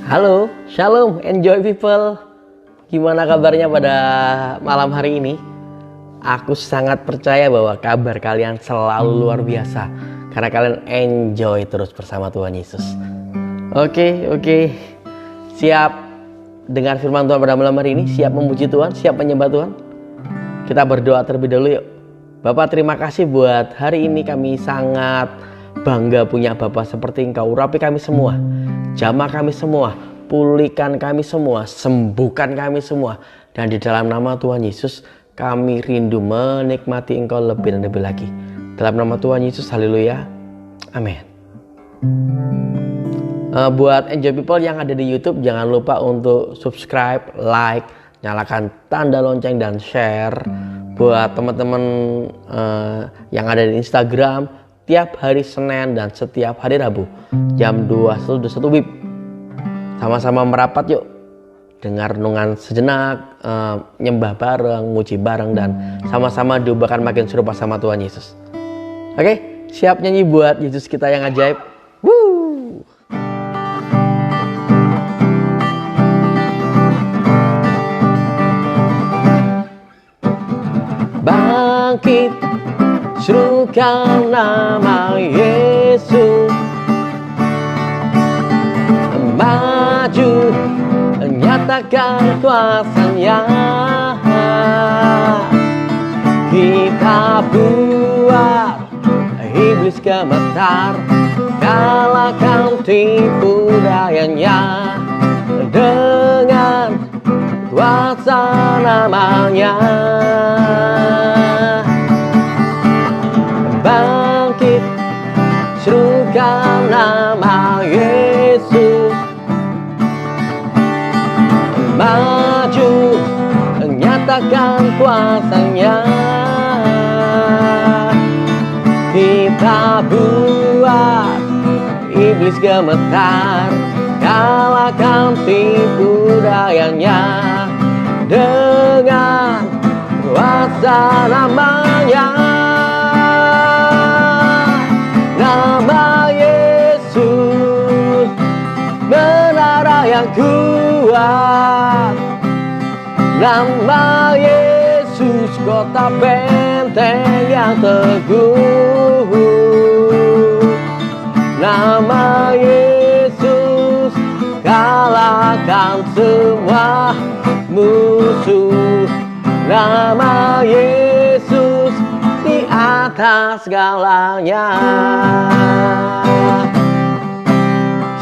Halo, shalom, enjoy people. Gimana kabarnya pada malam hari ini? Aku sangat percaya bahwa kabar kalian selalu luar biasa karena kalian enjoy terus bersama Tuhan Yesus. Oke. Siap dengar firman Tuhan pada malam hari ini? Siap memuji Tuhan? Siap menyembah Tuhan? Kita berdoa terlebih dahulu yuk. Bapak, terima kasih buat hari ini. Kami sangat bangga punya Bapak seperti Engkau. Urapi kami semua, jamah kami semua, pulihkan kami semua, sembuhkan kami semua. Dan di dalam nama Tuhan Yesus, kami rindu menikmati Engkau lebih dan lebih lagi. Dalam nama Tuhan Yesus, haleluya, amin. Buat enjoy people yang ada di YouTube, jangan lupa untuk subscribe, like, nyalakan tanda lonceng dan share. Buat teman-teman yang ada di Instagram, tiap hari Senin dan setiap hari Rabu jam 21 WIB. Sama-sama merapat yuk, dengar renungan sejenak, nyembah bareng, muji bareng, dan sama-sama diubahkan makin serupa sama Tuhan Yesus. Oke, siap nyanyi buat Yesus kita yang ajaib? Woo! Bangkit, serukan nama Yesus, maju, nyatakan kuasa-Nya. Kita buat iblis gemetar, kalahkan tipu dayanya dengan kuasa namanya. Bangkit, serukan nama Yesus, maju, nyatakan kuasa-Nya. Kita buat iblis gemetar, kalahkan tipu dayanya dengan kuasa namanya. Nama Yesus, menara yang kuat. Nama Yesus, kota benteng yang teguh. Nama Yesus, kalahkan semua musuh. Nama Yesus, di atas segalanya.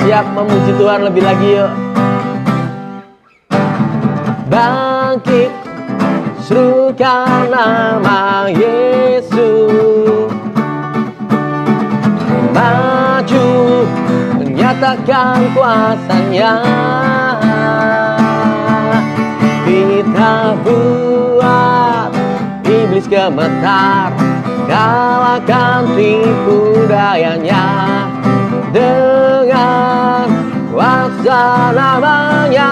Siap memuji Tuhan lebih lagi yuk. Bangkit, serukan nama Yesus, maju, nyatakan kuasa-Nya. Kita buat iblis gemetar, kalahkan tipu dayanya dengan kuasa namanya.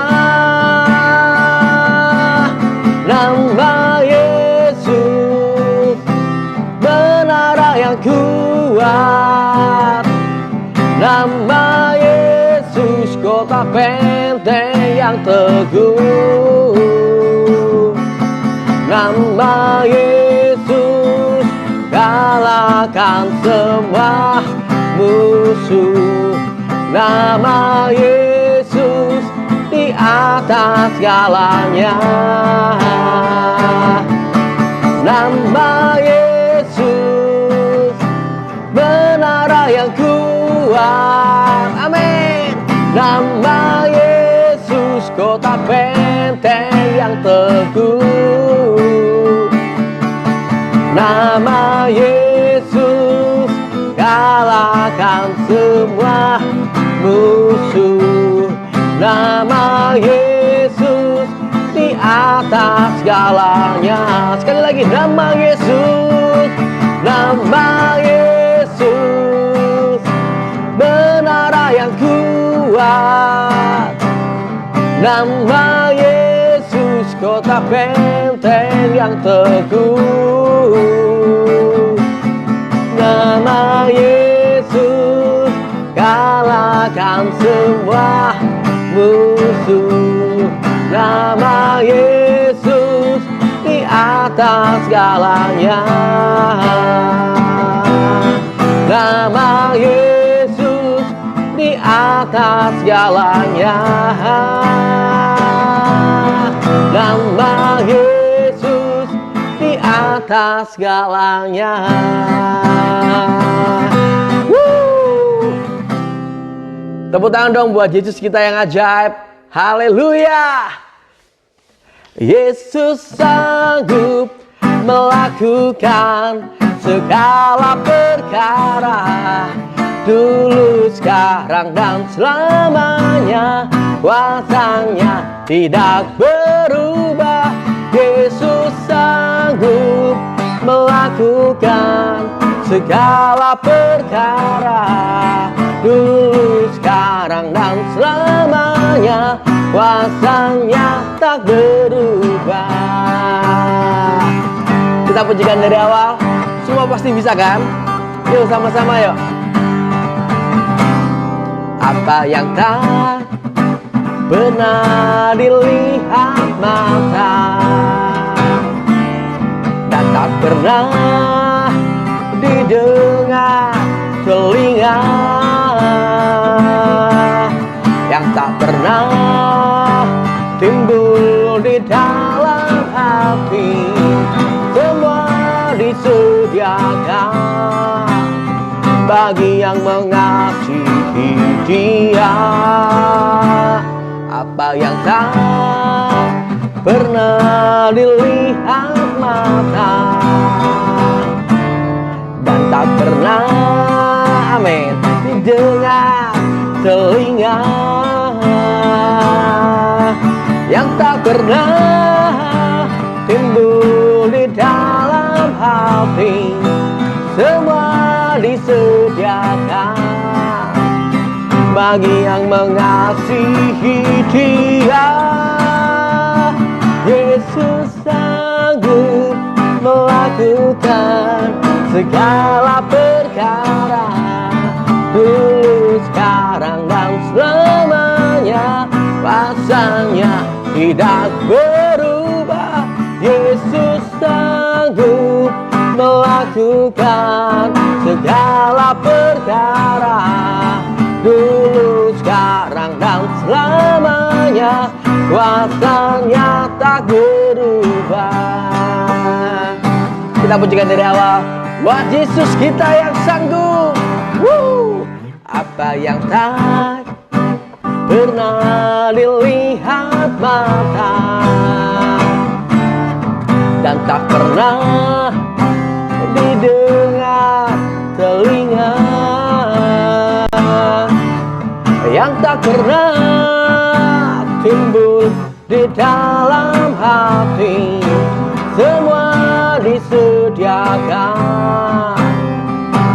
Nama Yesus, menara yang kuat. Nama Yesus, kota benteng yang teguh. Nama Yesus, kalahkan semua musuh. Nama Yesus, di atas segalanya. Nama Yesus, menara yang kuat. Amin. Nama Yesus, kota benteng yang teguh. Nama Yesus, kalahkan semua musuh. Nama Yesus, di atas segalanya. Sekali lagi, nama Yesus, nama Yesus, menara yang kuat. Nama Yesus, kota benteng yang teguh. Nama Yesus, kalahkan semua musuh. Nama Yesus di atas segalanya. Nama Yesus di atas segalanya. Nama Yesus di atas segalanya. Tepuk tangan dong buat Yesus kita yang ajaib. Haleluya. Yesus sanggup melakukan segala perkara, dulu, sekarang, dan selamanya. Kuasanya tidak berubah. Yesus sanggup melakukan segala perkara, dulu, sekarang, dan selamanya. Kuasanya tak berubah. Kita pujikan dari awal. Semua pasti bisa kan? Yuk sama-sama yuk. Apa yang tak pernah dilihat mata dan tak pernah didengar telinga, yang tak pernah timbul di dalam hati, semua disediakan bagi yang mengasihi Dia. Apa yang tak pernah dilihat mata dan tak pernah, amin, didengar telinga, yang tak pernah timbul di dalam hati, semua disediakan bagi yang mengasihi Dia. Yesus sanggup melakukan segala perkara, dulu, sekarang, dan selamanya. Kuasanya tidak berubah. Yesus sanggup melakukan segala perkara, dulu, sekarang, dan selamanya. Kuasanya tak berubah. Kita pujikan dari awal. Buat Yesus kita yang sanggup. Apa yang tak pernah dilihat mata dan tak pernah didengar telinga, yang tak pernah timbul di dalam hati, semua disediakan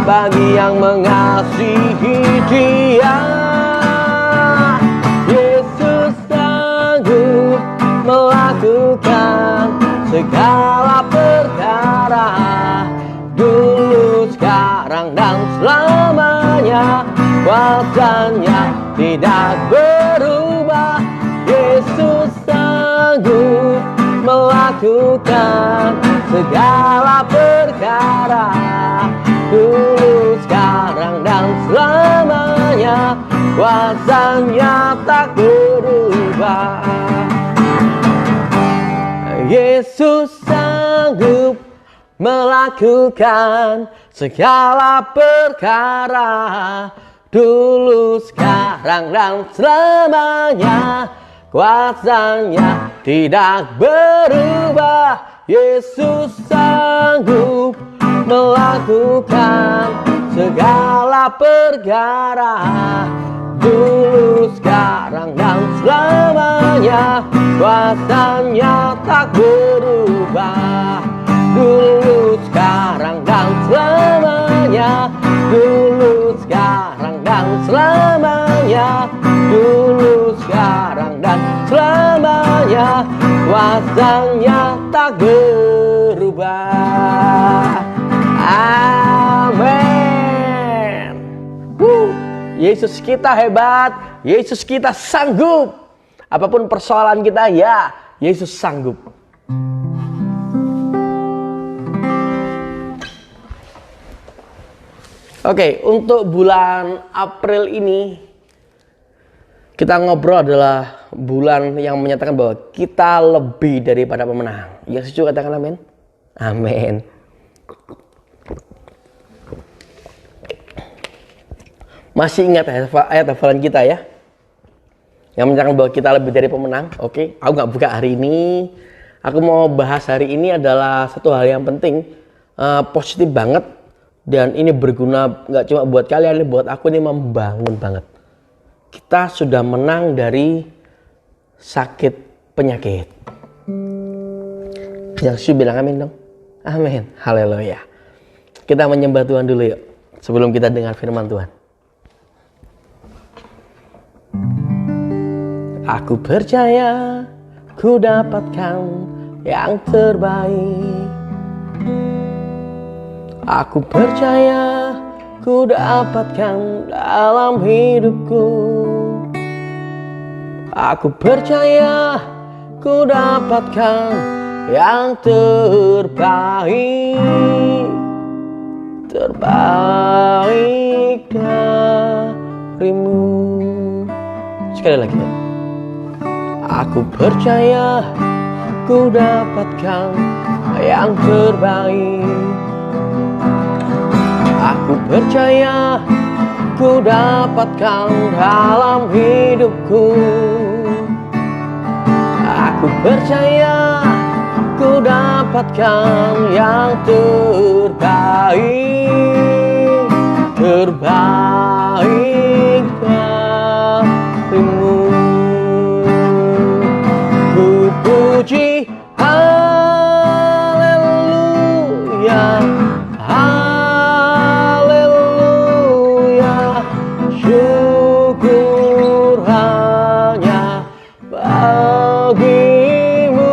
bagi yang mengasihi Dia. Yesus sanggup melakukan segala perkara, dulu, sekarang, dan selamanya. Kuasanya tidak berubah. Yesus sanggup melakukan segala perkara, dulu, sekarang, dan selamanya. Kuasanya tak berubah. Yesus sanggup melakukan segala perkara, dulu, sekarang, dan selamanya. Kuasanya tidak berubah. Yesus sanggup melakukan segala perkara, dulu, sekarang, dan selamanya. Kuasanya tak berubah. Dulu, sekarang, dan selamanya. Dulu, sekarang, dan selamanya. Dulu, sekarang, dan selamanya. Kuasanya tak berubah. Amin. Yesus kita hebat. Yesus kita sanggup. Apapun persoalan kita, ya Yesus sanggup. Oke, untuk bulan April ini kita ngobrol adalah bulan yang menyatakan bahwa kita lebih daripada pemenang. Yang setuju katakan amin. Amin. Masih ingat ayat hafalan kita ya? Yang menyatakan bahwa kita lebih dari pemenang. Oke, aku nggak buka hari ini. Aku mau bahas hari ini adalah satu hal yang penting, positif banget. Dan ini berguna nggak cuma buat kalian, ini buat aku, ini membangun banget. Kita sudah menang dari sakit penyakit. Yang setuju bilang amin dong. Amin. Haleluya. Kita menyembah Tuhan dulu yuk, sebelum kita dengar firman Tuhan. Aku percaya ku dapatkan yang terbaik. Aku percaya ku dapatkan dalam hidupku. Aku percaya ku dapatkan yang terbaik. Terbaik darimu. Sekali lagi ya. Aku percaya ku dapatkan yang terbaik. Aku percaya ku dapatkan dalam hidupku. Aku percaya ku dapatkan yang terbaik. Terbaik darimu. Ku puji haleluya. Syukur hanya bagimu.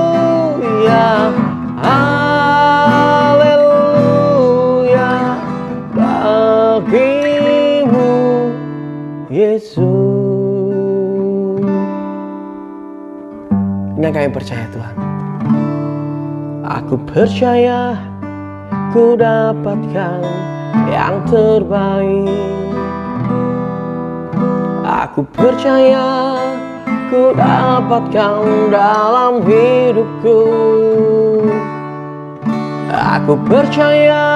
Haleluya, haleluya, bagimu Yesus. Ini yang kami percaya Tuhan. Aku percaya ku dapatkan yang terbaik. Aku percaya ku dapatkan dalam hidupku. Aku percaya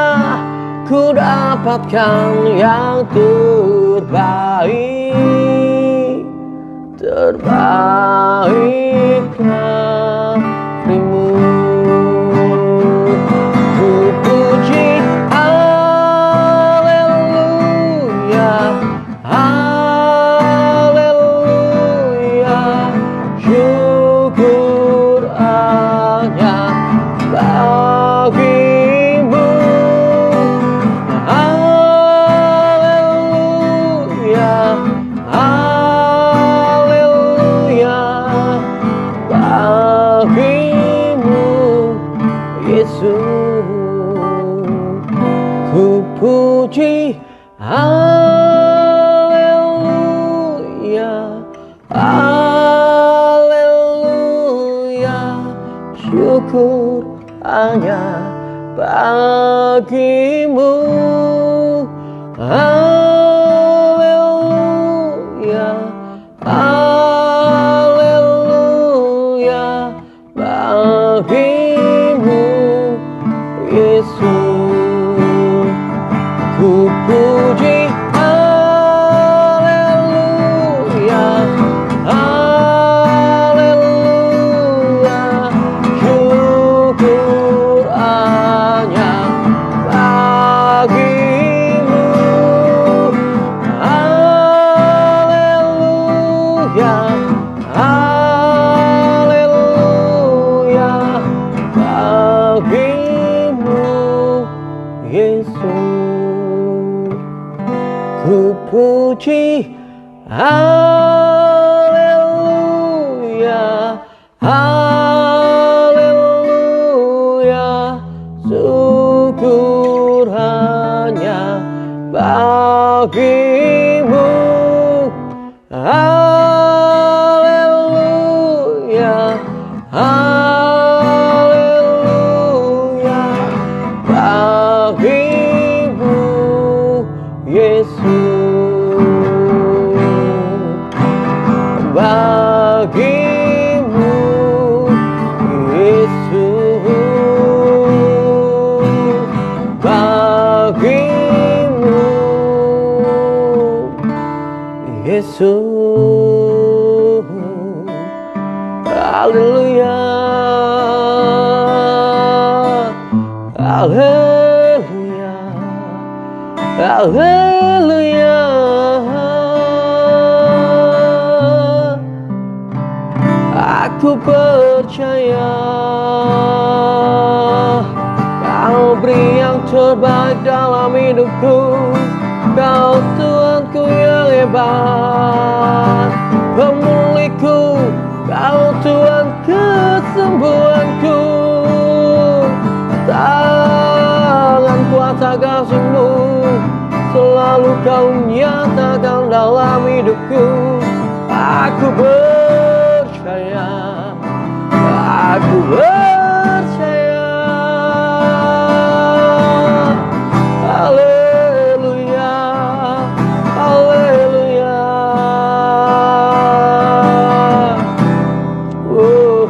ku dapatkan yang terbaik. Terbaik darimu. Ku puji haleluya, haleluya, syukur hanya bagimu. Haleluya, haleluya, bagimu Yesus. Ku puji haleluya, haleluya, syukur hanya bagimu. Haleluya, haleluya, bagimu Yesus. Ku puji haleluya, haleluya, syukur hanya bagimu, Yesus, bagimu, Yesus. Haleluya, haleluya, haleluya. Aku percaya Kau beri yang terbaik dalam hidupku. Kau Tuhanku yang hebat, pemulihku. Kau Tuhan kesembuhanku. Tangan kuasa kasih-Mu selalu Kau nyatakan dalam hidupku. Aku percaya, aku percaya. Haleluya, haleluya. Oh,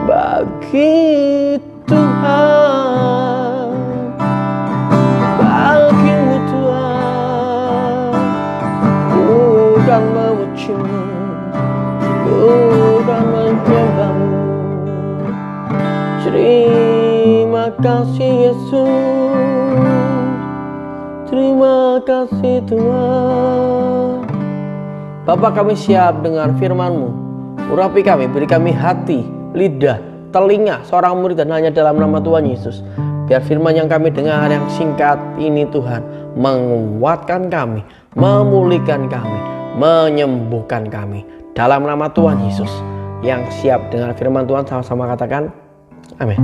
bagi Tuhan, bagimu Tuhan, bukan memujimu, bukan menyembahmu. Terima kasih Yesus, terima kasih Tuhan. Bapa, kami siap dengar firman-Mu. Urapi kami, beri kami hati, lidah, telinga seorang murid, dan hanya dalam nama Tuhan Yesus. Biar firman yang kami dengar yang singkat ini Tuhan menguatkan kami, memulihkan kami, menyembuhkan kami. Dalam nama Tuhan Yesus. Yang siap dengar firman Tuhan sama-sama katakan amin.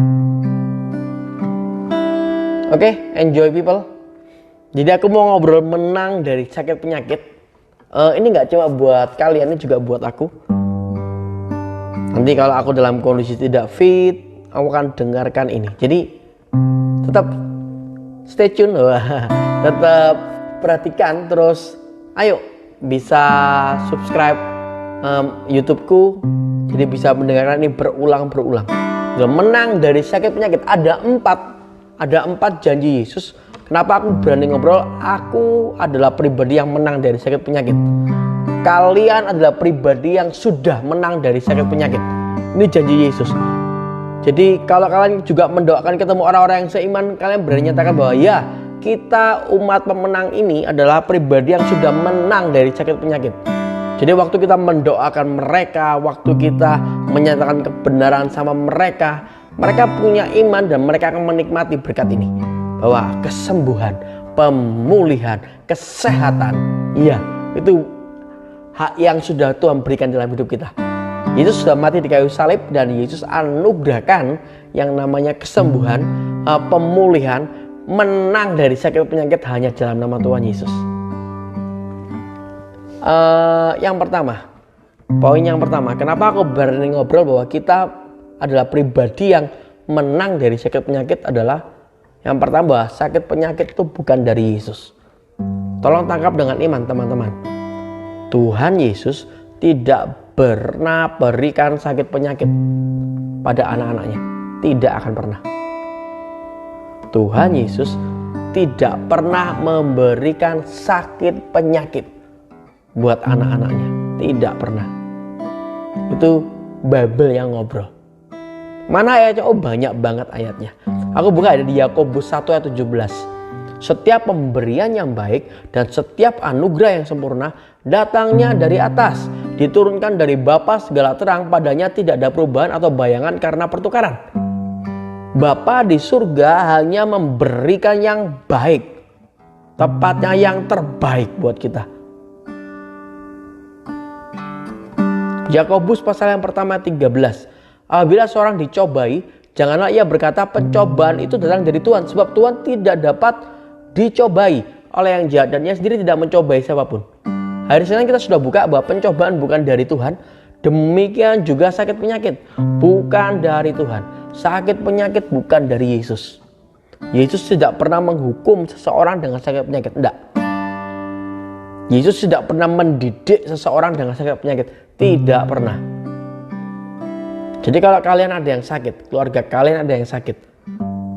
Oke, enjoy people. Jadi aku mau ngobrol menang dari sakit penyakit. Ini gak cuma buat kalian, ini juga buat aku. Nanti kalau aku dalam kondisi tidak fit, aku akan dengarkan ini. Jadi tetap stay tune, tetap perhatikan, terus ayo bisa subscribe YouTubeku, jadi bisa mendengarkan ini berulang-berulang. Menang dari sakit penyakit ada empat janji Yesus. Kenapa aku berani ngobrol? Aku adalah pribadi yang menang dari sakit penyakit. Kalian adalah pribadi yang sudah menang dari sakit penyakit. Ini janji Yesus. Jadi kalau kalian juga mendoakan ketemu orang-orang yang seiman, kalian berani nyatakan bahwa ya, kita umat pemenang ini adalah pribadi yang sudah menang dari sakit penyakit. Jadi waktu kita mendoakan mereka, waktu kita menyatakan kebenaran sama mereka, mereka punya iman dan mereka akan menikmati berkat ini. Bahwa kesembuhan, pemulihan, kesehatan, iya, itu hak yang sudah Tuhan berikan dalam hidup kita. Yesus sudah mati di kayu salib dan Yesus anugerahkan yang namanya kesembuhan, pemulihan, menang dari sakit penyakit hanya dalam nama Tuhan Yesus. Yang pertama, poin yang pertama, kenapa aku berani ngobrol bahwa kita adalah pribadi yang menang dari sakit penyakit adalah yang pertama, bahwa sakit penyakit itu bukan dari Yesus. Tolong tangkap dengan iman teman-teman. Tuhan Yesus tidak pernah berikan sakit penyakit pada anak-anaknya. Tidak akan pernah. Tuhan Yesus tidak pernah memberikan sakit penyakit buat anak-anaknya. Tidak pernah. Itu Bible yang ngobrol. Mana ayatnya? Oh, banyak banget ayatnya. Aku buka ada di Yakobus 1 ayat 17. Setiap pemberian yang baik dan setiap anugerah yang sempurna datangnya dari atas, diturunkan dari Bapa segala terang, padanya tidak ada perubahan atau bayangan karena pertukaran. Bapa di surga hanya memberikan yang baik, tepatnya yang terbaik buat kita. Yakobus pasal yang pertama 13. Apabila seorang dicobai, janganlah ia berkata pencobaan itu datang dari Tuhan, sebab Tuhan tidak dapat dicobai oleh yang jahat dan ia sendiri tidak mencobai siapapun. Hari Senin kita sudah buka bahwa pencobaan bukan dari Tuhan. Demikian juga sakit penyakit bukan dari Tuhan. Sakit penyakit bukan dari Yesus. Yesus tidak pernah menghukum seseorang dengan sakit penyakit. Tidak. Yesus tidak pernah mendidik seseorang dengan sakit penyakit. Tidak pernah. Jadi kalau kalian ada yang sakit, keluarga kalian ada yang sakit,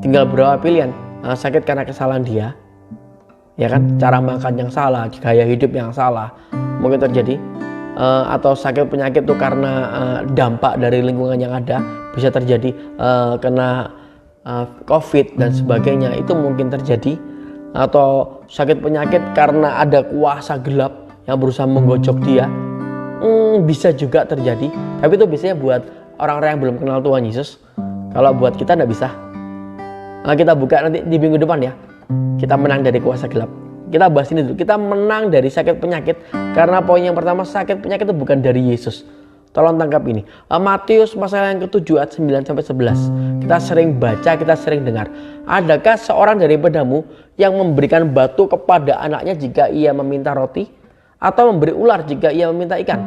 tinggal berapa pilihan. Sakit karena kesalahan dia, ya kan, cara makan yang salah, gaya hidup yang salah mungkin terjadi, atau sakit penyakit itu karena dampak dari lingkungan yang ada, bisa terjadi kena COVID dan sebagainya, itu mungkin terjadi. Atau sakit penyakit karena ada kuasa gelap yang berusaha menggocok dia, bisa juga terjadi. Tapi itu biasanya buat orang-orang yang belum kenal Tuhan Yesus. Kalau buat kita tidak bisa. Kita buka nanti di minggu depan ya. Kita menang dari kuasa gelap. Kita bahas ini dulu. Kita menang dari sakit penyakit karena poin yang pertama, sakit penyakit itu bukan dari Yesus. Tolong tangkap ini. Matius pasal yang ke-7 ayat 9-11. Kita sering baca, kita sering dengar. Adakah seorang daripadamu yang memberikan batu kepada anaknya jika ia meminta roti? Atau memberi ular jika ia meminta ikan?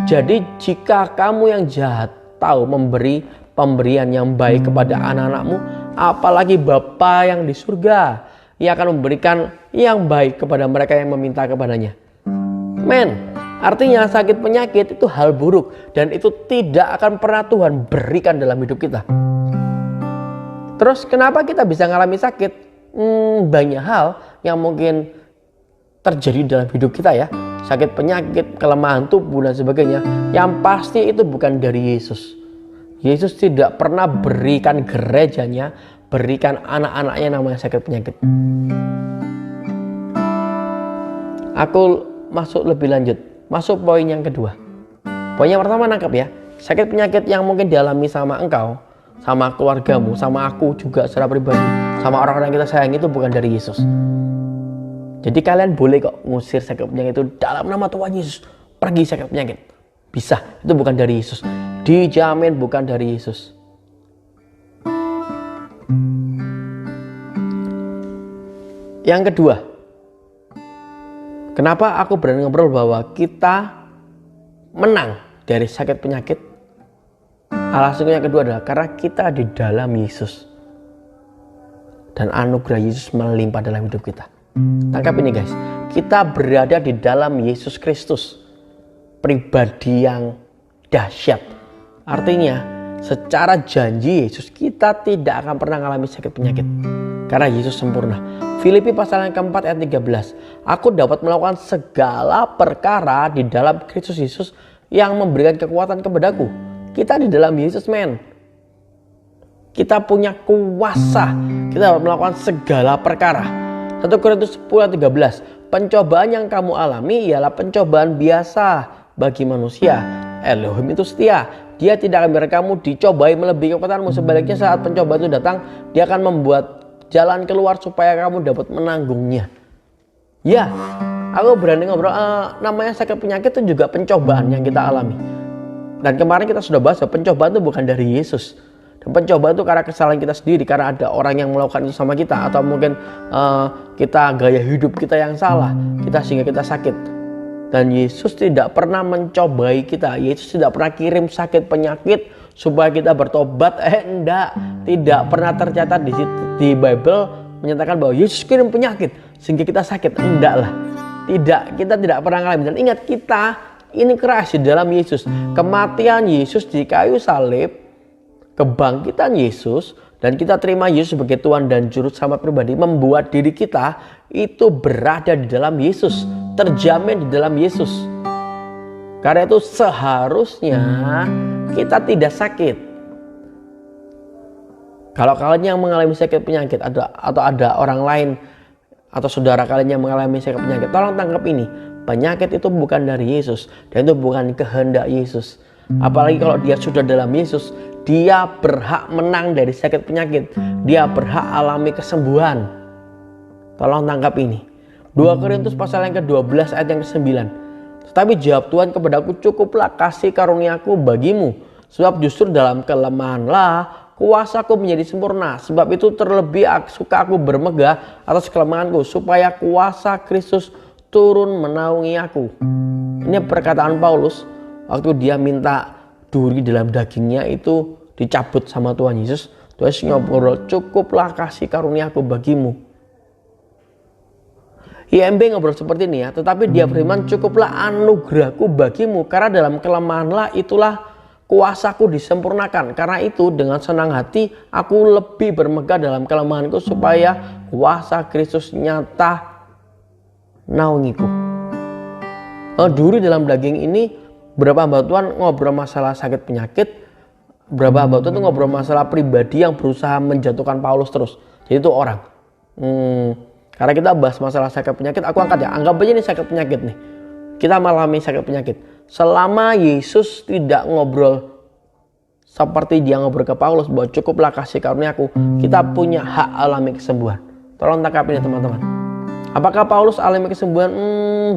Jadi jika kamu yang jahat tahu memberi pemberian yang baik kepada anak-anakmu, apalagi Bapa yang di surga, Ia akan memberikan yang baik kepada mereka yang meminta kepadanya. Artinya sakit penyakit itu hal buruk dan itu tidak akan pernah Tuhan berikan dalam hidup kita. Terus kenapa kita bisa mengalami sakit? Banyak hal yang mungkin terjadi dalam hidup kita ya. Sakit penyakit, kelemahan tubuh dan sebagainya. Yang pasti itu bukan dari Yesus. Yesus tidak pernah berikan gerejanya, berikan anak-anaknya namanya sakit penyakit. Aku masuk lebih lanjut. Masuk poin yang kedua. Poin yang pertama nangkap ya. Sakit penyakit yang mungkin dialami sama engkau, sama keluargamu, sama aku juga secara pribadi, sama orang-orang yang kita sayang, itu bukan dari Yesus. Jadi kalian boleh kok ngusir sakit penyakit itu dalam nama Tuhan Yesus. Pergi sakit penyakit. Bisa, itu bukan dari Yesus. Dijamin bukan dari Yesus. Yang kedua, kenapa aku berani ngobrol bahwa kita menang dari sakit penyakit? Alasan yang kedua adalah karena kita di dalam Yesus. Dan anugerah Yesus melimpah dalam hidup kita. Tangkap ini guys, kita berada di dalam Yesus Kristus, pribadi yang dahsyat. Artinya secara janji Yesus kita tidak akan pernah mengalami sakit penyakit karena Yesus sempurna. Filipi pasal yang keempat ayat 13. Aku dapat melakukan segala perkara di dalam Kristus Yesus yang memberikan kekuatan kepadaku. Kita di dalam Yesus kita punya kuasa. Kita dapat melakukan segala perkara. 1 Korintus 10 ayat 13. Pencobaan yang kamu alami ialah pencobaan biasa bagi manusia. Elohim itu setia. Dia tidak akan biarkan kamu dicobai melebihi kekuatanmu. Sebaliknya saat pencobaan itu datang, dia akan membuat jalan keluar supaya kamu dapat menanggungnya. Ya, aku berani ngobrol, namanya sakit penyakit itu juga pencobaan yang kita alami. Dan kemarin kita sudah bahas bahwa pencobaan itu bukan dari Yesus. Dan pencobaan itu karena kesalahan kita sendiri, karena ada orang yang melakukan itu sama kita, atau mungkin kita gaya hidup kita yang salah, sehingga kita sakit. Dan Yesus tidak pernah mencobai kita. Yesus tidak pernah kirim sakit penyakit supaya kita bertobat. Enggak, tidak pernah tercatat di Bible menyatakan bahwa Yesus kirim penyakit sehingga kita sakit. Enggak lah, tidak, kita tidak pernah mengalami. Dan ingat, kita ini keras di dalam Yesus. Kematian Yesus di kayu salib, kebangkitan Yesus, dan kita terima Yesus sebagai Tuhan dan Juru Selamat pribadi, membuat diri kita itu berada di dalam Yesus, terjamin di dalam Yesus. Karena itu seharusnya kita tidak sakit. Kalau kalian yang mengalami sakit penyakit atau ada orang lain atau saudara kalian yang mengalami sakit penyakit, tolong tangkap ini. Penyakit itu bukan dari Yesus dan itu bukan kehendak Yesus. Apalagi kalau dia sudah dalam Yesus, dia berhak menang dari sakit penyakit. Dia berhak alami kesembuhan. Tolong tangkap ini. 2 Korintus pasal yang ke-12 ayat yang ke-9. Tetapi jawab Tuhan kepadaku, cukuplah kasih karuniaku bagimu. Sebab justru dalam kelemahanlah kuasaku menjadi sempurna. Sebab itu terlebih suka aku bermegah atas kelemahanku, supaya kuasa Kristus turun menaungi aku. Ini perkataan Paulus waktu dia minta duri dalam dagingnya itu dicabut sama Tuhan Yesus. Tuhan Yesus ngobrol, cukuplah kasih karuniaku bagimu. IMB ngobrol seperti ini ya, tetapi dia beriman, cukuplah anugerahku bagimu, karena dalam kelemahanlah itulah kuasaku disempurnakan. Karena itu dengan senang hati aku lebih bermegah dalam kelemahanku, supaya kuasa Kristus nyata naungiku. Duri dalam daging ini, beberapa hamba Tuhan ngobrol masalah sakit penyakit, beberapa hamba Tuhan itu ngobrol masalah pribadi yang berusaha menjatuhkan Paulus terus. Jadi itu orang. Karena kita bahas masalah sakit penyakit, aku angkat ya. Anggap aja ini sakit penyakit nih. Kita mengalami sakit penyakit. Selama Yesus tidak ngobrol seperti dia ngobrol ke Paulus bahwa cukuplah kasih karuniaku, kita punya hak alami kesembuhan. Tolong tangkap ini teman-teman. Apakah Paulus alami kesembuhan?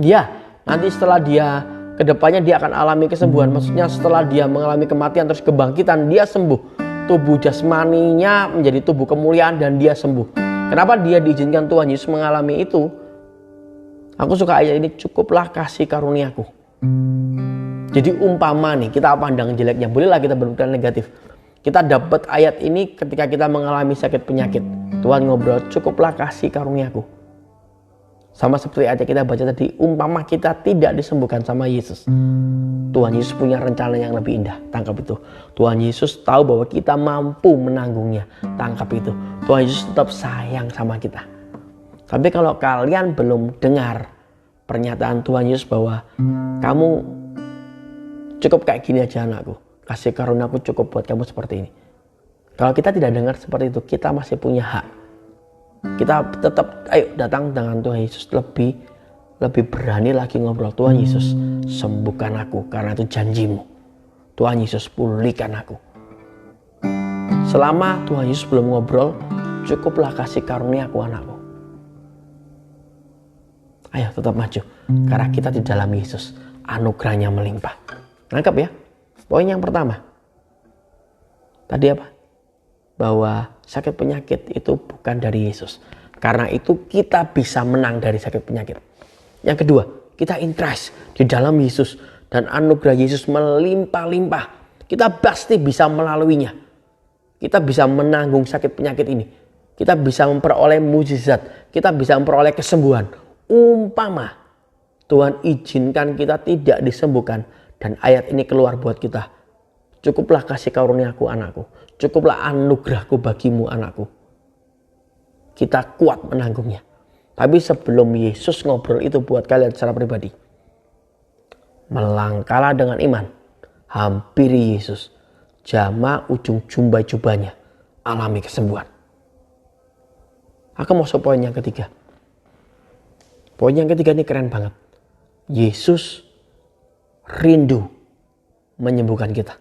Ya. Nanti setelah dia kedepannya dia akan alami kesembuhan. Maksudnya setelah dia mengalami kematian terus kebangkitan, dia sembuh. Tubuh jasmaninya menjadi tubuh kemuliaan dan dia sembuh. Kenapa dia diizinkan Tuhan Yesus mengalami itu? Aku suka ayat ini, cukuplah kasih karuniaku. Jadi umpama nih, kita pandang jeleknya, bolehlah kita berpikiran negatif. Kita dapat ayat ini ketika kita mengalami sakit penyakit. Tuhan ngobrol, cukuplah kasih karuniaku. Sama seperti ayat kita baca tadi, umpama kita tidak disembuhkan sama Yesus, Tuhan Yesus punya rencana yang lebih indah. Tangkap itu. Tuhan Yesus tahu bahwa kita mampu menanggungnya. Tangkap itu. Tuhan Yesus tetap sayang sama kita. Tapi kalau kalian belum dengar pernyataan Tuhan Yesus bahwa kamu cukup kayak gini aja anakku, kasih karuniaku cukup buat kamu seperti ini. Kalau kita tidak dengar seperti itu, kita masih punya hak. Kita tetap ayo datang dengan Tuhan Yesus, lebih berani lagi ngobrol. Tuhan Yesus, sembuhkan aku karena itu janjimu. Tuhan Yesus, pulihkan aku. Selama Tuhan Yesus belum ngobrol, cukuplah kasih karuniaku anakku. Ayo tetap maju, karena kita di dalam Yesus, anugerahnya melimpah. Nangkap ya? Poin yang pertama tadi apa? Bahwa sakit penyakit itu bukan dari Yesus. Karena itu kita bisa menang dari sakit penyakit. Yang kedua, kita in Christ, di dalam Yesus, dan anugerah Yesus melimpah-limpah. Kita pasti bisa melaluinya. Kita bisa menanggung sakit penyakit ini. Kita bisa memperoleh mujizat. Kita bisa memperoleh kesembuhan. Umpama Tuhan izinkan kita tidak disembuhkan, dan ayat ini keluar buat kita. Cukuplah kasih karuniaku anakku. Cukuplah anugerahku bagimu anakku. Kita kuat menanggungnya. Tapi sebelum Yesus ngobrol itu buat kalian secara pribadi, melangkahlah dengan iman. Hampiri Yesus. Jama ujung jubah-jubahnya. Alami kesembuhan. Aku masuk poin yang ketiga. Poin yang ketiga ini keren banget. Yesus rindu menyembuhkan kita.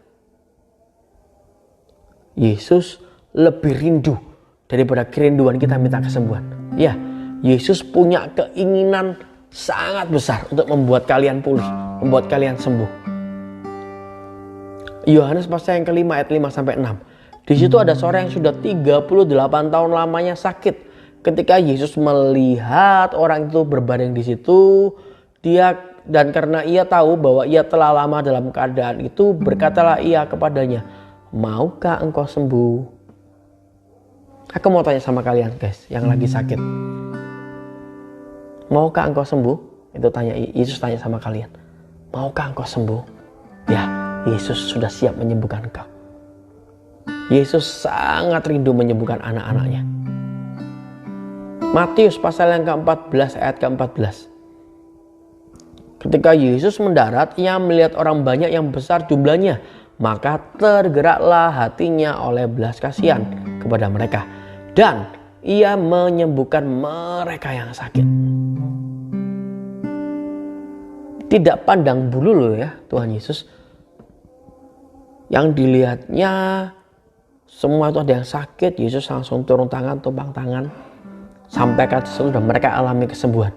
Yesus lebih rindu daripada kerinduan kita minta kesembuhan. Ya, Yesus punya keinginan sangat besar untuk membuat kalian pulih, membuat kalian sembuh. Yohanes pasal yang kelima ayat 5-6. Di situ ada seorang yang sudah 38 tahun lamanya sakit. Ketika Yesus melihat orang itu berbaring di situ, dan karena ia tahu bahwa ia telah lama dalam keadaan itu, berkatalah ia kepadanya, maukah engkau sembuh? Aku mau tanya sama kalian guys yang lagi sakit. Maukah engkau sembuh? Itu tanya Yesus, tanya sama kalian. Maukah engkau sembuh? Ya, Yesus sudah siap menyembuhkan engkau. Yesus sangat rindu menyembuhkan anak-anaknya. Matius pasal yang ke-14 ayat ke-14. Ketika Yesus mendarat, ia melihat orang banyak yang besar jumlahnya. Maka tergeraklah hatinya oleh belas kasihan kepada mereka. Dan ia menyembuhkan mereka yang sakit. Tidak pandang bulu loh ya Tuhan Yesus. Yang dilihatnya semua itu ada yang sakit, Yesus langsung turun tangan, tumpang tangan. Sampai ke sudah mereka alami kesembuhan.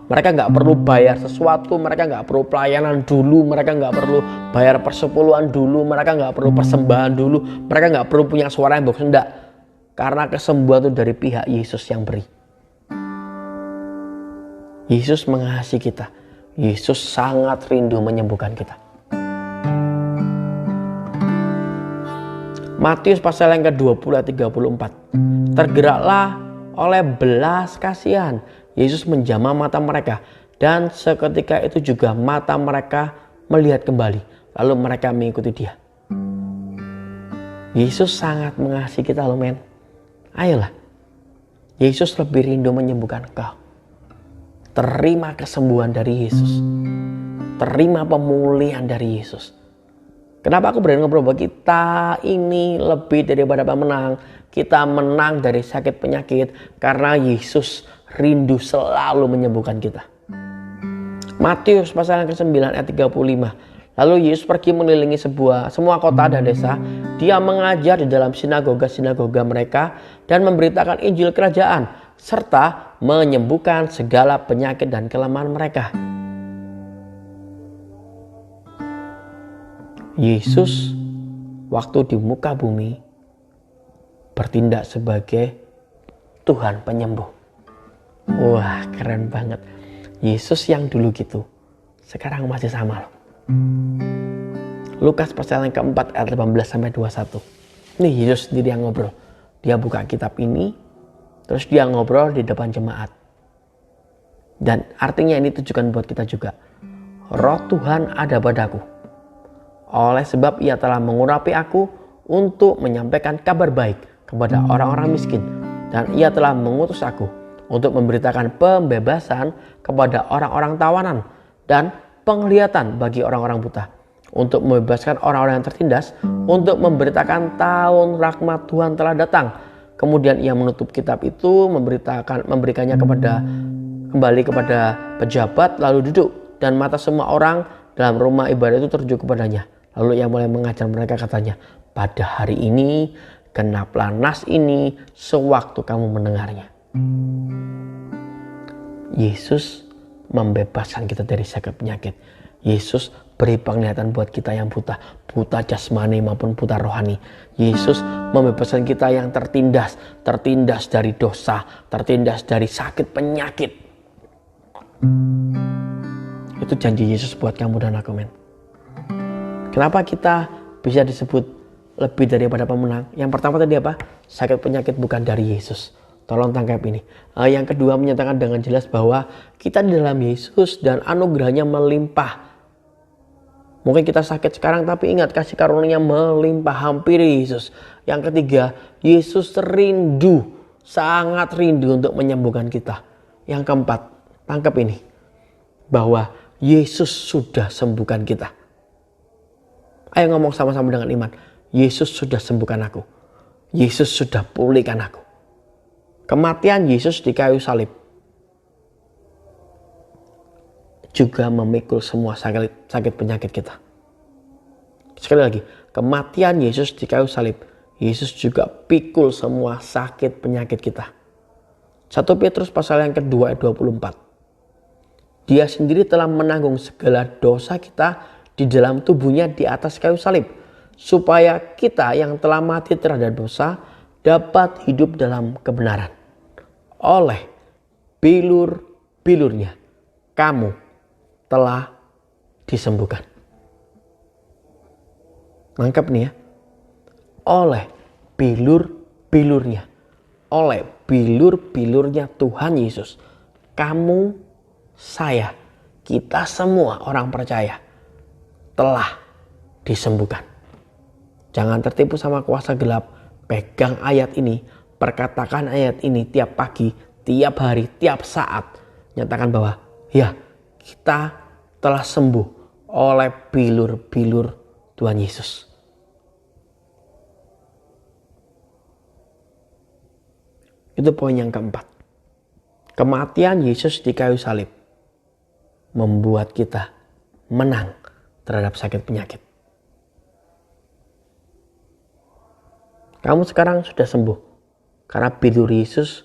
Mereka nggak perlu bayar sesuatu, mereka nggak perlu pelayanan dulu, mereka nggak perlu bayar persepuluhan dulu, mereka nggak perlu persembahan dulu, mereka nggak perlu punya suara yang bagus, enggak. Karena kesembuhan itu dari pihak Yesus yang beri. Yesus mengasihi kita. Yesus sangat rindu menyembuhkan kita. Matius pasal yang ke-20 ayat 34. Tergeraklah oleh belas kasihan, Yesus menjamah mata mereka, dan seketika itu juga mata mereka melihat kembali, lalu mereka mengikuti Dia. Yesus sangat mengasihi kita loh men. Ayolah, Yesus lebih rindu menyembuhkan engkau. Terima kesembuhan dari Yesus. Terima pemulihan dari Yesus. Kenapa aku berani ngobrol bahwa kita ini lebih daripada pemenang. Kita menang dari sakit penyakit karena Yesus rindu selalu menyembuhkan kita. Matius pasal yang ke-9 ayat 35. Lalu Yesus pergi mengelilingi semua kota dan desa. Dia mengajar di dalam sinagoga-sinagoga mereka dan memberitakan Injil kerajaan serta menyembuhkan segala penyakit dan kelemahan mereka. Yesus waktu di muka bumi bertindak sebagai Tuhan penyembuh. Wah, keren banget. Yesus yang dulu gitu, sekarang masih sama loh. Lukas pasal yang keempat ayat 18-21. Nih Yesus sendiri yang ngobrol. Dia buka kitab ini, terus dia ngobrol di depan jemaat. Dan artinya ini tujuan buat kita juga. Roh Tuhan ada padaku. Oleh sebab Ia telah mengurapi aku untuk menyampaikan kabar baik kepada orang-orang miskin. Dan Ia telah mengutus aku untuk memberitakan pembebasan kepada orang-orang tawanan dan penglihatan bagi orang-orang buta, untuk membebaskan orang-orang yang tertindas, untuk memberitakan tahun rahmat Tuhan telah datang. Kemudian Ia menutup kitab itu, memberikannya kembali kepada pejabat, lalu duduk, dan mata semua orang dalam rumah ibadah itu tertuju kepadanya. Lalu Ia mulai mengajar mereka, katanya, pada hari ini genaplah nas ini sewaktu kamu mendengarnya. Yesus membebaskan kita dari sakit penyakit. Yesus beri penglihatan buat kita yang buta jasmani maupun buta rohani. Yesus membebaskan kita yang tertindas dari dosa, tertindas dari sakit penyakit. Itu janji Yesus buat kamu dan aku, men. Kenapa kita bisa disebut lebih daripada pemenang? Yang pertama tadi apa? Sakit penyakit bukan dari Yesus. Tolong tangkap ini. Yang kedua, menyatakan dengan jelas bahwa kita di dalam Yesus dan anugerahnya melimpah. Mungkin kita sakit sekarang, tapi ingat, kasih karunia melimpah, hampiri Yesus. Yang ketiga, Yesus rindu, sangat rindu untuk menyembuhkan kita. Yang keempat, tangkap ini, bahwa Yesus sudah sembuhkan kita. Ayo ngomong sama-sama dengan iman. Yesus sudah sembuhkan aku. Yesus sudah pulihkan aku. Kematian Yesus di kayu salib juga memikul semua sakit penyakit kita. Sekali lagi, kematian Yesus di kayu salib, Yesus juga pikul semua sakit penyakit kita. 1 Petrus pasal yang kedua ayat 24. Dia sendiri telah menanggung segala dosa kita di dalam tubuhnya di atas kayu salib, supaya kita yang telah mati terhadap dosa dapat hidup dalam kebenaran. Oleh bilur-bilurnya kamu telah disembuhkan. Nangkep nih ya. Oleh bilur-bilurnya, oleh bilur-bilurnya Tuhan Yesus, kamu, saya, kita semua orang percaya telah disembuhkan. Jangan tertipu sama kuasa gelap. Pegang ayat ini, perkatakan ayat ini tiap pagi, tiap hari, tiap saat. Nyatakan bahwa ya, kita telah sembuh oleh bilur-bilur Tuhan Yesus. Itu poin yang keempat. Kematian Yesus di kayu salib membuat kita menang terhadap sakit penyakit. Kamu sekarang sudah sembuh karena bilur Yesus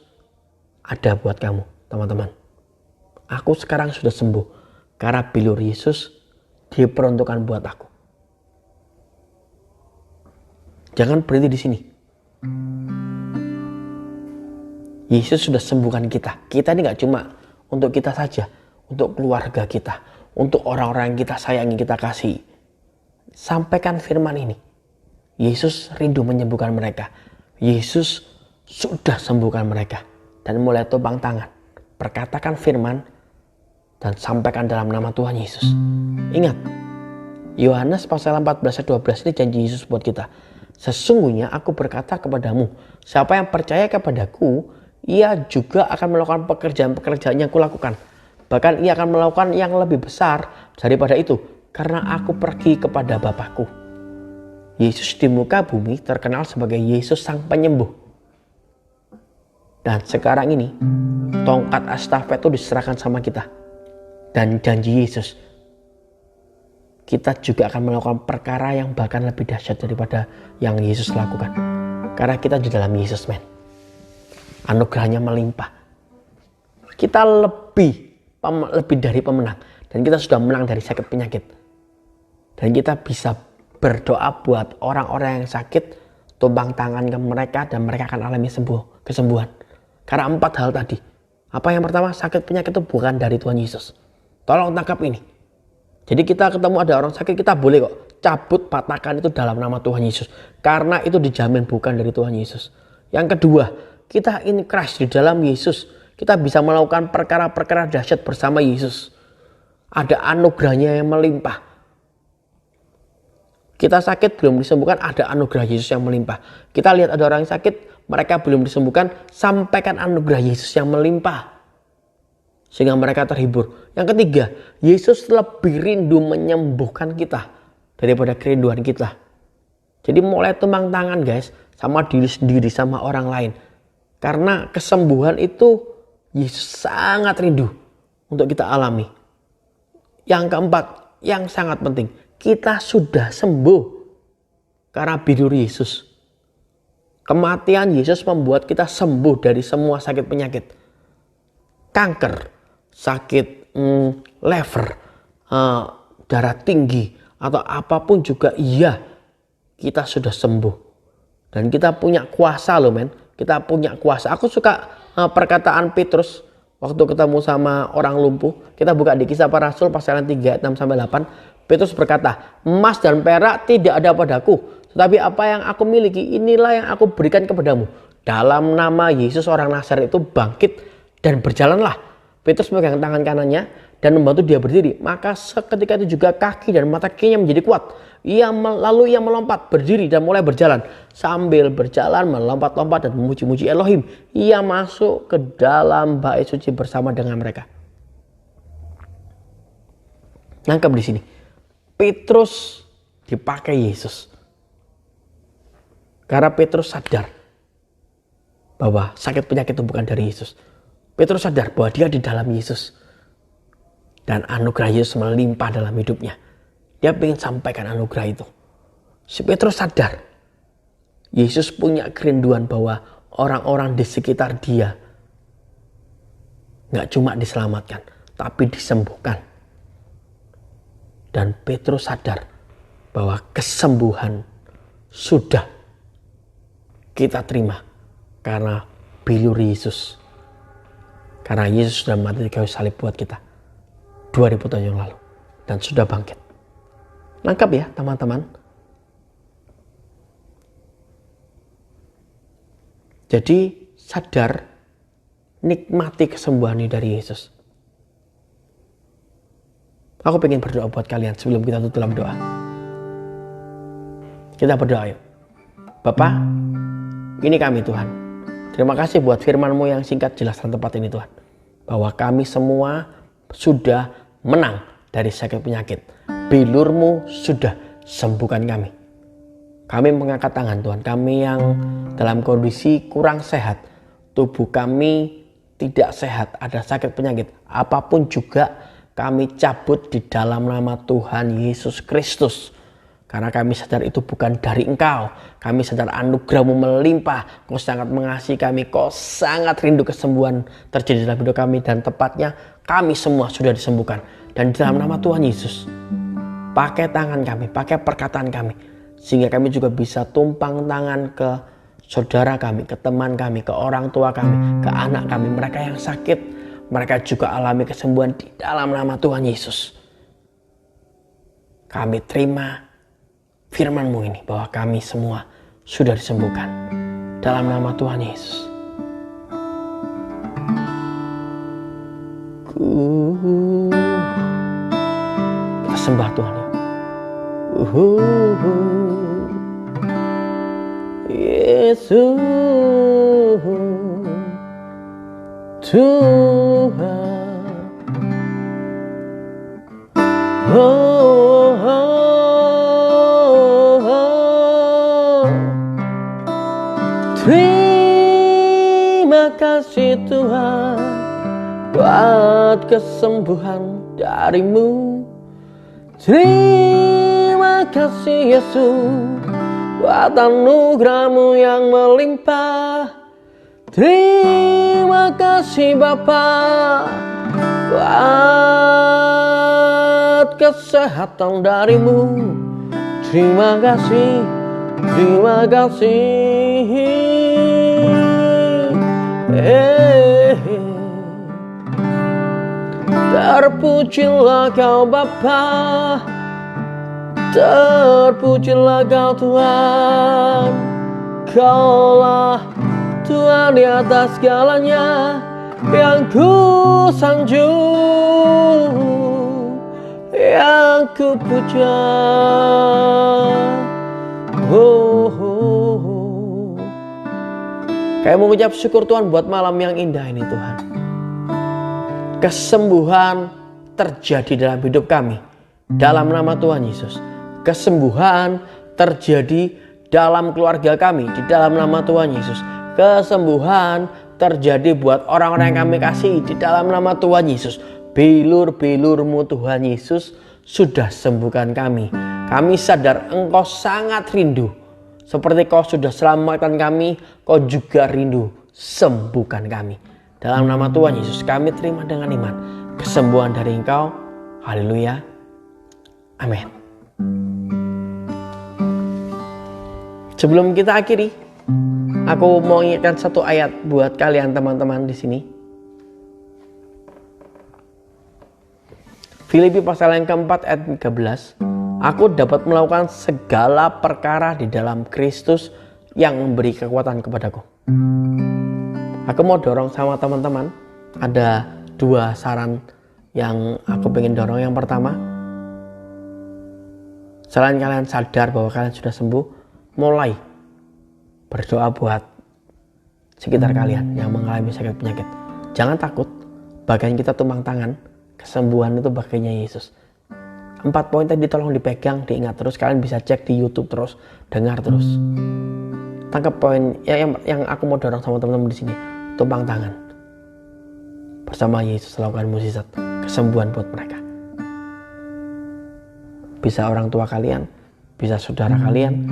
ada buat kamu, teman-teman. Aku sekarang sudah sembuh karena bilur Yesus diperuntukkan buat aku. Jangan berhenti di sini. Yesus sudah sembuhkan kita. Kita ini gak cuma untuk kita saja. untuk keluarga kita, untuk orang-orang yang kita sayangi, kita kasihi. Sampaikan firman ini. Yesus rindu menyembuhkan mereka. Yesus sudah sembuhkan mereka. Dan mulai tumpang tangan, perkatakan firman dan sampaikan dalam nama Tuhan Yesus. Ingat, Yohanes pasal 14 ayat 12 ini janji Yesus buat kita. Sesungguhnya aku berkata kepadamu, siapa yang percaya kepadaku, ia juga akan melakukan pekerjaan-pekerjaan yang kulakukan. Bahkan ia akan melakukan yang lebih besar daripada itu, karena aku pergi kepada Bapakku. Yesus di muka bumi terkenal sebagai Yesus Sang Penyembuh. Dan sekarang ini, tongkat estafet itu diserahkan sama kita. Dan janji Yesus, kita juga akan melakukan perkara yang bahkan lebih dahsyat daripada yang Yesus lakukan. Karena kita di dalam Yesus, men. Anugerahnya melimpah. Kita lebih dari pemenang. Dan kita sudah menang dari sakit penyakit. Dan kita bisa berdoa buat orang-orang yang sakit, tumpang tangan ke mereka dan mereka akan alami kesembuhan. Karena 4 hal tadi. Apa yang pertama? Sakit penyakit itu bukan dari Tuhan Yesus. Tolong tangkap ini. Jadi kita ketemu ada orang sakit, kita boleh kok cabut, patahkan itu dalam nama Tuhan Yesus. Karena itu dijamin bukan dari Tuhan Yesus. Yang kedua, kita in Christ di dalam Yesus. Kita bisa melakukan perkara-perkara dahsyat bersama Yesus. Ada anugerahnya yang melimpah. Kita sakit belum disembuhkan, ada anugerah Yesus yang melimpah. Kita lihat ada orang yang sakit, mereka belum disembuhkan, sampaikan anugerah Yesus yang melimpah. Sehingga mereka terhibur. Yang ketiga, Yesus lebih rindu menyembuhkan kita daripada kerinduan kita. Jadi mulai tumpang tangan guys, sama diri sendiri, sama orang lain. Karena kesembuhan itu Yesus sangat rindu untuk kita alami. Yang keempat, yang sangat penting, kita sudah sembuh karena bidur Yesus. Kematian Yesus membuat kita sembuh dari semua sakit penyakit. Kanker, sakit liver, darah tinggi, atau apapun juga iya, kita sudah sembuh. Dan kita punya kuasa loh men, kita punya kuasa. Aku suka perkataan Petrus waktu ketemu sama orang lumpuh. Kita buka di Kisah Para Rasul pasal 3 ayat 6-8. Petrus berkata, emas dan perak tidak ada padaku, tetapi apa yang aku miliki inilah yang aku berikan kepadamu. Dalam nama Yesus orang Nazaret itu bangkit dan berjalanlah. Petrus memegang tangan kanannya dan membantu dia berdiri. Maka seketika itu juga kaki dan mata kakinya menjadi kuat. Lalu ia melompat berdiri dan mulai berjalan. Sambil berjalan melompat-lompat dan memuji-muji Elohim, ia masuk ke dalam bait suci bersama dengan mereka. Nangkep di sini. Petrus dipakai Yesus. Karena Petrus sadar bahwa sakit penyakit itu bukan dari Yesus. Petrus sadar bahwa dia di dalam Yesus. Dan anugerah Yesus melimpah dalam hidupnya. Dia ingin sampaikan anugerah itu. Si Petrus sadar. Yesus punya kerinduan bahwa orang-orang di sekitar dia gak cuma diselamatkan, tapi disembuhkan. Dan Petrus sadar bahwa kesembuhan sudah kita terima karena bilur Yesus. Karena Yesus sudah mati di kayu salib buat kita 2000 tahun yang lalu dan sudah bangkit. Nangkap ya teman-teman. Jadi sadar, nikmati kesembuhan ini dari Yesus. Aku pengen berdoa buat kalian sebelum kita tutup dalam doa. Kita berdoa yuk. Bapa, ini kami Tuhan. Terima kasih buat firman-Mu yang singkat, jelas dan tepat ini Tuhan. Bahwa kami semua sudah menang dari sakit penyakit. Bilur-Mu sudah sembuhkan kami. Kami mengangkat tangan Tuhan. Kami yang dalam kondisi kurang sehat. Tubuh kami tidak sehat. Ada sakit penyakit. Apapun juga kami cabut di dalam nama Tuhan Yesus Kristus. Karena kami sadar itu bukan dari Engkau. Kami sadar anugerah-Mu melimpah. Kau sangat mengasihi kami. Kau sangat rindu kesembuhan terjadi dalam hidup kami. Dan tepatnya kami semua sudah disembuhkan. Dan di dalam nama Tuhan Yesus, pakai tangan kami, pakai perkataan kami. Sehingga kami juga bisa tumpang tangan ke saudara kami, ke teman kami, ke orang tua kami, ke anak kami. Mereka yang sakit, mereka juga alami kesembuhan di dalam nama Tuhan Yesus. Kami terima firman-Mu ini bahwa kami semua sudah disembuhkan dalam nama Tuhan Yesus. Kita sembah Tuhan ya. Yesus Tuhan, terima kasih Tuhan buat kesembuhan dari-Mu. Terima kasih Yesus buat anugerah-Mu yang melimpah. Terima kasih Bapa buat kesehatan dari-Mu. Terima kasih, terima kasih. Terpujilah Kau Bapa, terpujilah Kau Tuhan. Kaulah Tuhan di atas segalanya, yang ku sanjung, yang ku puja. Kayak mengucap syukur Tuhan buat malam yang indah ini Tuhan. Kesembuhan terjadi dalam hidup kami dalam nama Tuhan Yesus. Kesembuhan terjadi dalam keluarga kami di dalam nama Tuhan Yesus. Kesembuhan terjadi buat orang-orang yang kami kasihi di dalam nama Tuhan Yesus. Bilur-bilur-Mu Tuhan Yesus sudah sembuhkan kami. Kami sadar Engkau sangat rindu. Seperti Kau sudah selamatkan kami, Kau juga rindu sembuhkan kami. Dalam nama Tuhan Yesus kami terima dengan iman kesembuhan dari Engkau. Haleluya. Amin. Sebelum kita akhiri, aku mau ingatkan satu ayat buat kalian teman-teman di sini. Filipi pasal yang keempat ayat 13. Aku dapat melakukan segala perkara di dalam Kristus yang memberi kekuatan kepadaku. Aku mau dorong sama teman-teman. Ada 2 saran yang aku pengen dorong. Yang pertama, selain kalian sadar bahwa kalian sudah sembuh, mulai berdoa buat sekitar kalian yang mengalami sakit penyakit. Jangan takut, bagian kita tumpang tangan. Kesembuhan itu bagiannya Yesus. 4 poin tadi tolong dipegang, diingat terus. Kalian bisa cek di YouTube terus, dengar terus. Tangkap poin yang aku mau dorong sama teman-teman di sini. Tumpang tangan. Bersama Yesus lakukan mukjizat kesembuhan buat mereka. Bisa orang tua kalian, bisa saudara kalian,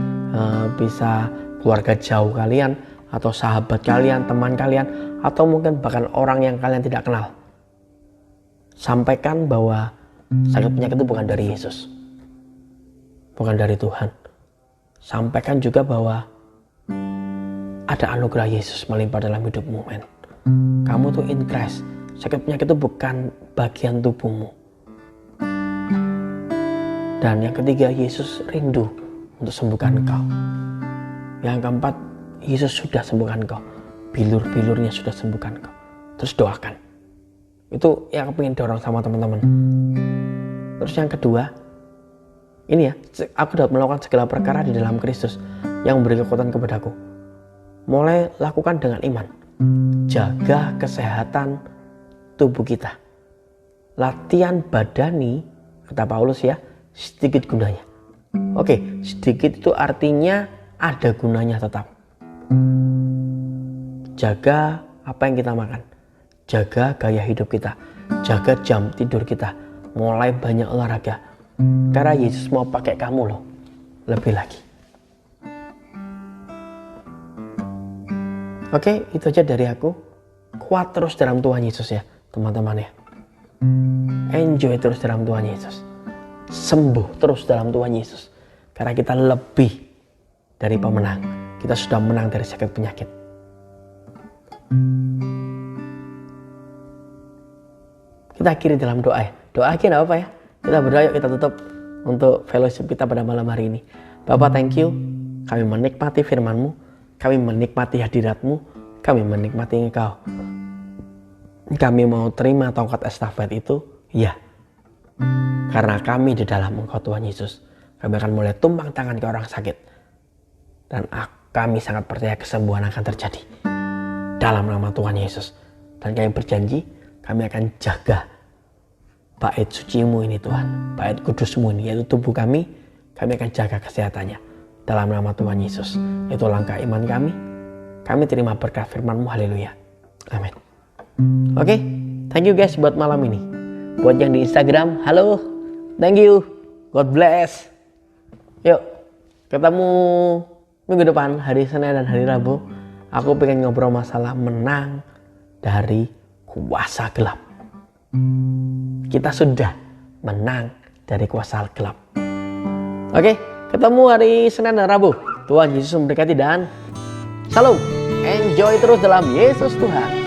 bisa keluarga jauh kalian, atau sahabat kalian, teman kalian, atau mungkin bahkan orang yang kalian tidak kenal. Sampaikan bahwa sakit penyakit itu bukan dari Yesus, bukan dari Tuhan. Sampaikan juga bahwa ada anugerah Yesus melimpah dalam hidupmu, men. Kamu tuh in Christ. Sakit penyakit itu bukan bagian tubuhmu. Dan yang ketiga, Yesus rindu untuk sembuhkan engkau. Yang keempat, Yesus sudah sembuhkan engkau. Bilur-bilurnya sudah sembuhkan engkau. Terus doakan. Itu yang aku ingin dorong sama teman-teman. Terus yang kedua, ini ya, aku dapat melakukan segala perkara di dalam Kristus yang memberi kekuatan kepadaku. Mulai lakukan dengan iman. Jaga kesehatan tubuh kita. Latihan badani, kata Paulus ya, sedikit gunanya. Oke, sedikit itu artinya ada gunanya tetap. Jaga apa yang kita makan. Jaga gaya hidup kita. Jaga jam tidur kita. Mulai banyak olahraga. Karena Yesus mau pakai kamu loh. Lebih lagi. Oke, itu aja dari aku. Kuat terus dalam Tuhan Yesus ya, teman-teman ya. Enjoy terus dalam Tuhan Yesus. Sembuh terus dalam Tuhan Yesus. Karena kita lebih dari pemenang. Kita sudah menang dari sakit penyakit. Kita akhiri dalam doa ya. Doa aja gak apa ya. Kita berdoa, yuk kita tutup untuk fellowship kita pada malam hari ini. Bapak, thank you. Kami menikmati firman-Mu. Kami menikmati hadirat-Mu. Kami menikmati Engkau. Kami mau terima tongkat estafet itu, ya. Karena kami di dalam Engkau Tuhan Yesus. Kami akan mulai tumpang tangan ke orang sakit. Dan kami sangat percaya kesembuhan akan terjadi. Dalam nama Tuhan Yesus. Dan kami berjanji, kami akan jaga bait suci-Mu ini Tuhan. Bait kudus-Mu ini, yaitu tubuh kami akan jaga kesehatannya. Dalam nama Tuhan Yesus. Itu langkah iman kami. Kami terima berkat firman-Mu, haleluya. Amin. Oke, thank you guys buat malam ini. Buat yang di Instagram, halo, thank you, God bless. Yuk, ketemu minggu depan, hari Senin dan hari Rabu. Aku pengen ngobrol masalah menang dari kuasa gelap. Kita sudah menang dari kuasa gelap. Oke, ketemu hari Senin dan Rabu. Tuhan Yesus memberkati dan Shalom. Enjoy terus dalam Yesus Tuhan.